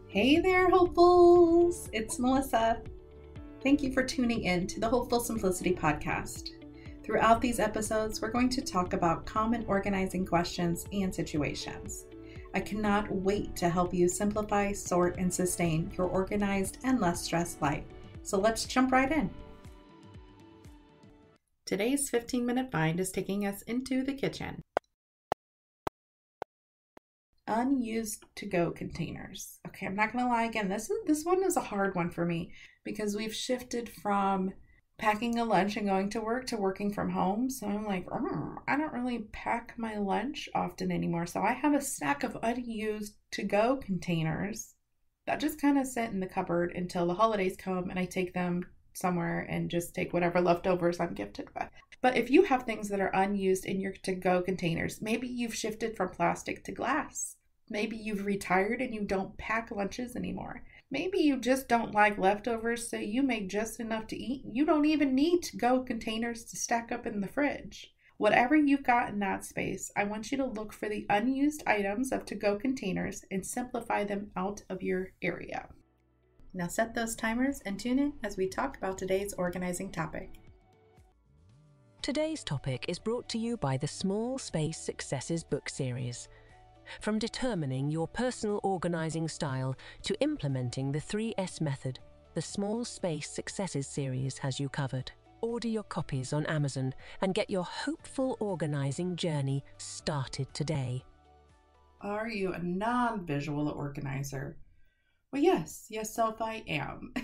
Hey there, hopefuls! It's Melissa. Thank you for tuning in to the Hopeful Simplicity podcast. Throughout these episodes, we're going to talk about common organizing questions and situations. I cannot wait to help you simplify, sort, and sustain your organized and less stressed life. So let's jump right in. Today's 15-minute find is taking us into the kitchen. Unused to-go containers. Okay, I'm not gonna lie again. This one is a hard one for me because we've shifted from packing a lunch and going to work to working from home. So I'm like, I don't really pack my lunch often anymore. So I have a stack of unused to-go containers that just kind of sit in the cupboard until the holidays come and I take them somewhere and just take whatever leftovers I'm gifted with. But if you have things that are unused in your to-go containers, maybe you've shifted from plastic to glass. Maybe you've retired and you don't pack lunches anymore. Maybe you just don't like leftovers, so you make just enough to eat. You don't even need to-go containers to stack up in the fridge. Whatever you've got in that space, I want you to look for the unused items of to-go containers and simplify them out of your area. Now set those timers and tune in as we talk about today's organizing topic. Today's topic is brought to you by the Small Space Successes book series. From determining your personal organizing style to implementing the 3S method, the Small Space Successes series has you covered. Order your copies on Amazon and get your hopeful organizing journey started today. Are you a non-visual organizer? Well, yes, self, I am.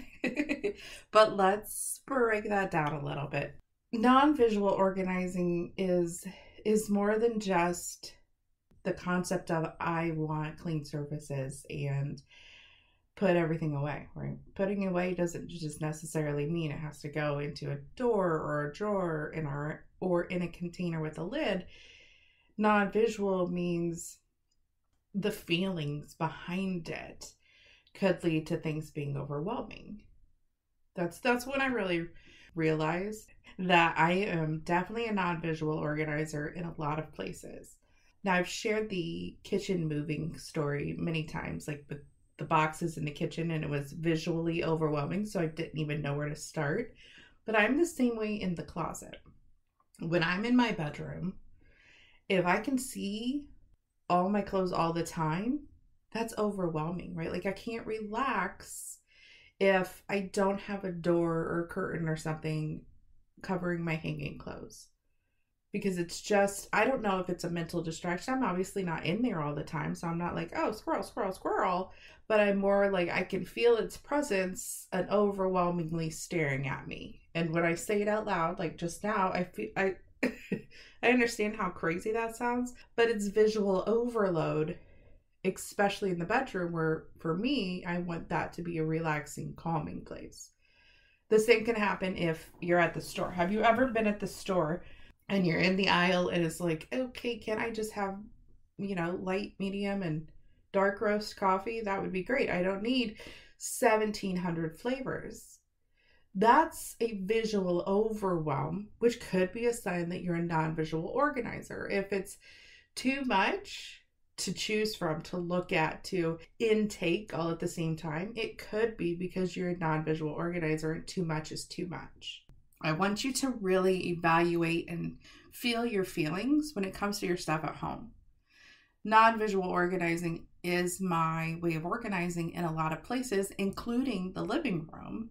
But let's break that down a little bit. Non-visual organizing is more than just the concept of I want clean surfaces and put everything away, right? Putting away doesn't just necessarily mean it has to go into a door or a drawer or in a container with a lid. Non-visual means the feelings behind it could lead to things being overwhelming. That's when I really realized that I am definitely a non-visual organizer in a lot of places. Now, I've shared the kitchen moving story many times, like with the boxes in the kitchen, and it was visually overwhelming, so I didn't even know where to start. But I'm the same way in the closet. When I'm in my bedroom, if I can see all my clothes all the time, that's overwhelming, right? Like I can't relax if I don't have a door or a curtain or something covering my hanging clothes. Because it's just, I don't know if it's a mental distraction. I'm obviously not in there all the time. So I'm not like, oh, squirrel, squirrel, squirrel. But I'm more like, I can feel its presence and overwhelmingly staring at me. And when I say it out loud, like just now, I understand how crazy that sounds. But it's visual overload, especially in the bedroom where for me, I want that to be a relaxing, calming place. The same can happen if you're at the store. Have you ever been at the store and you're in the aisle and it's like, okay, can I just have, light, medium, and dark roast coffee? That would be great. I don't need 1,700 flavors. That's a visual overwhelm, which could be a sign that you're a non-visual organizer. If it's too much to choose from, to look at, to intake all at the same time, it could be because you're a non-visual organizer and too much is too much. I want you to really evaluate and feel your feelings when it comes to your stuff at home. Non-visual organizing is my way of organizing in a lot of places, including the living room.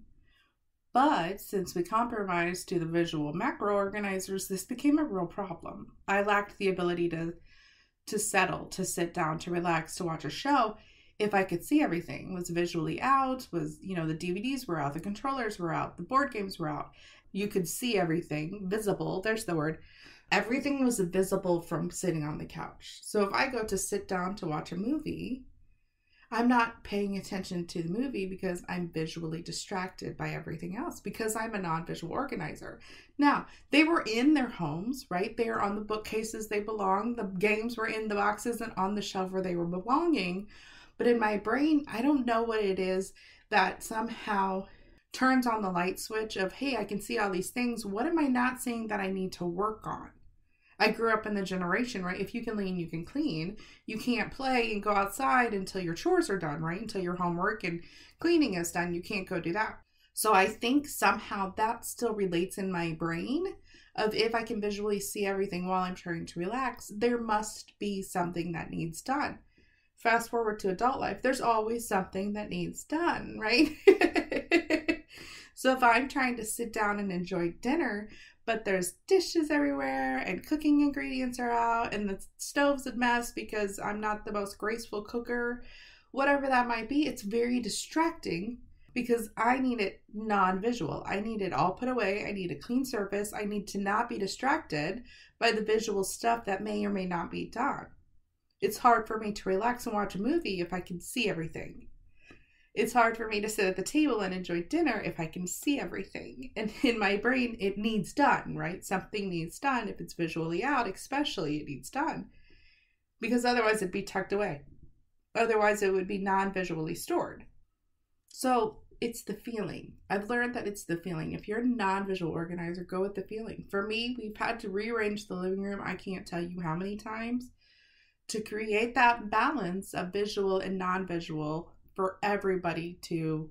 But since we compromised to the visual macro organizers, this became a real problem. I lacked the ability to settle, to sit down, to relax, to watch a show if I could see everything. Was visually out, the DVDs were out, the controllers were out, the board games were out. You could see everything, visible, there's the word. Everything was visible from sitting on the couch. So if I go to sit down to watch a movie, I'm not paying attention to the movie because I'm visually distracted by everything else because I'm a non-visual organizer. Now, they were in their homes, right? They are on the bookcases they belong. The games were in the boxes and on the shelf where they were belonging. But in my brain, I don't know what it is that somehow turns on the light switch of, hey, I can see all these things. What am I not seeing that I need to work on? I grew up in the generation, right? If you can lean, you can clean. You can't play and go outside until your chores are done, right? Until your homework and cleaning is done. You can't go do that. So I think somehow that still relates in my brain of if I can visually see everything while I'm trying to relax, there must be something that needs done. Fast forward to adult life, there's always something that needs done, right? So if I'm trying to sit down and enjoy dinner, but there's dishes everywhere and cooking ingredients are out and the stove's a mess because I'm not the most graceful cooker, whatever that might be, it's very distracting because I need it non-visual. I need it all put away. I need a clean surface. I need to not be distracted by the visual stuff that may or may not be done. It's hard for me to relax and watch a movie if I can see everything. It's hard for me to sit at the table and enjoy dinner if I can see everything. And in my brain, it needs done, right? Something needs done. If it's visually out, especially, it needs done. Because otherwise it'd be tucked away. Otherwise it would be non-visually stored. So it's the feeling. I've learned that it's the feeling. If you're a non-visual organizer, go with the feeling. For me, we've had to rearrange the living room, I can't tell you how many times, to create that balance of visual and non-visual for everybody to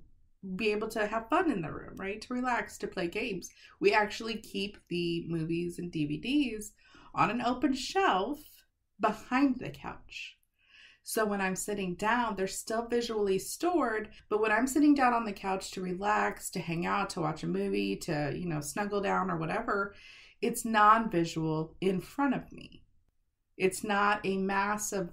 be able to have fun in the room, right? To relax, to play games. We actually keep the movies and DVDs on an open shelf behind the couch. So when I'm sitting down, they're still visually stored, but when I'm sitting down on the couch to relax, to hang out, to watch a movie, to, snuggle down or whatever, it's non-visual in front of me. It's not a mass of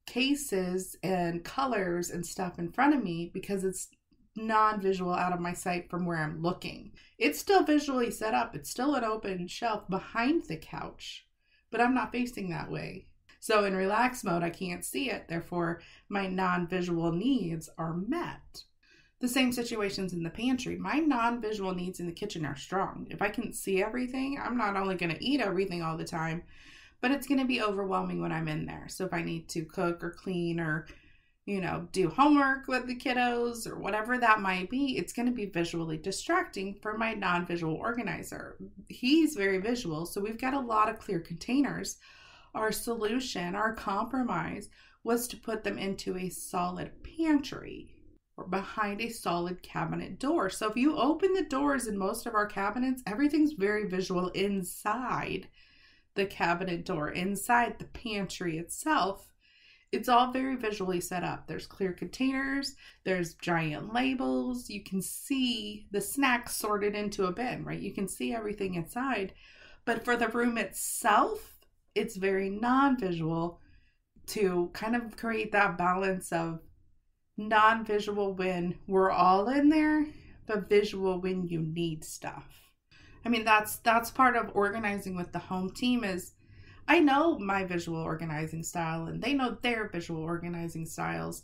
cases and colors and stuff in front of me because it's non-visual out of my sight from where I'm looking. It's still visually set up. It's still an open shelf behind the couch, but I'm not facing that way. So in relax mode, I can't see it. Therefore, my non-visual needs are met. The same situations in the pantry. My non-visual needs in the kitchen are strong. If I can see everything, I'm not only going to eat everything all the time, but it's going to be overwhelming when I'm in there. So if I need to cook or clean or, do homework with the kiddos or whatever that might be, it's going to be visually distracting for my non-visual organizer. He's very visual, so we've got a lot of clear containers. Our solution, our compromise, was to put them into a solid pantry or behind a solid cabinet door. So if you open the doors in most of our cabinets, everything's very visual inside the cabinet door, inside the pantry itself. It's all very visually set up. There's clear containers, there's giant labels. You can see the snacks sorted into a bin, right? You can see everything inside. But for the room itself, it's very non-visual to kind of create that balance of non-visual when we're all in there, but visual when you need stuff. I mean, that's part of organizing with the home team is I know my visual organizing style and they know their visual organizing styles.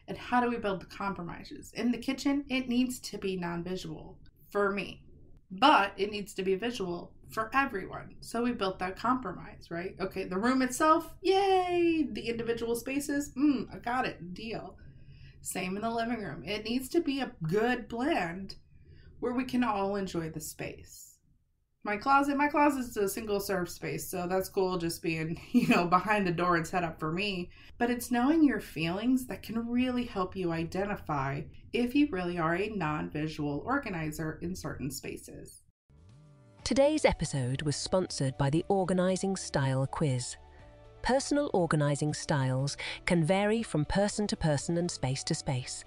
And how do we build the compromises? In the kitchen, it needs to be non-visual for me, but it needs to be visual for everyone. So we built that compromise, right? Okay, the room itself, yay! The individual spaces, I got it, deal. Same in the living room. It needs to be a good blend where we can all enjoy the space. My closet is a single serve space, so that's cool just being, behind the door and set up for me. But it's knowing your feelings that can really help you identify if you really are a non-visual organizer in certain spaces. Today's episode was sponsored by the Organizing Style Quiz. Personal organizing styles can vary from person to person and space to space.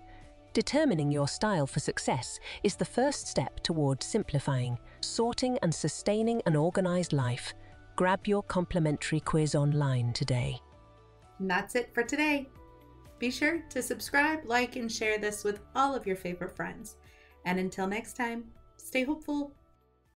Determining your style for success is the first step towards simplifying, sorting and sustaining an organized life. Grab your complimentary quiz online today. And that's it for today. Be sure to subscribe, like, and share this with all of your favorite friends. And until next time, stay hopeful.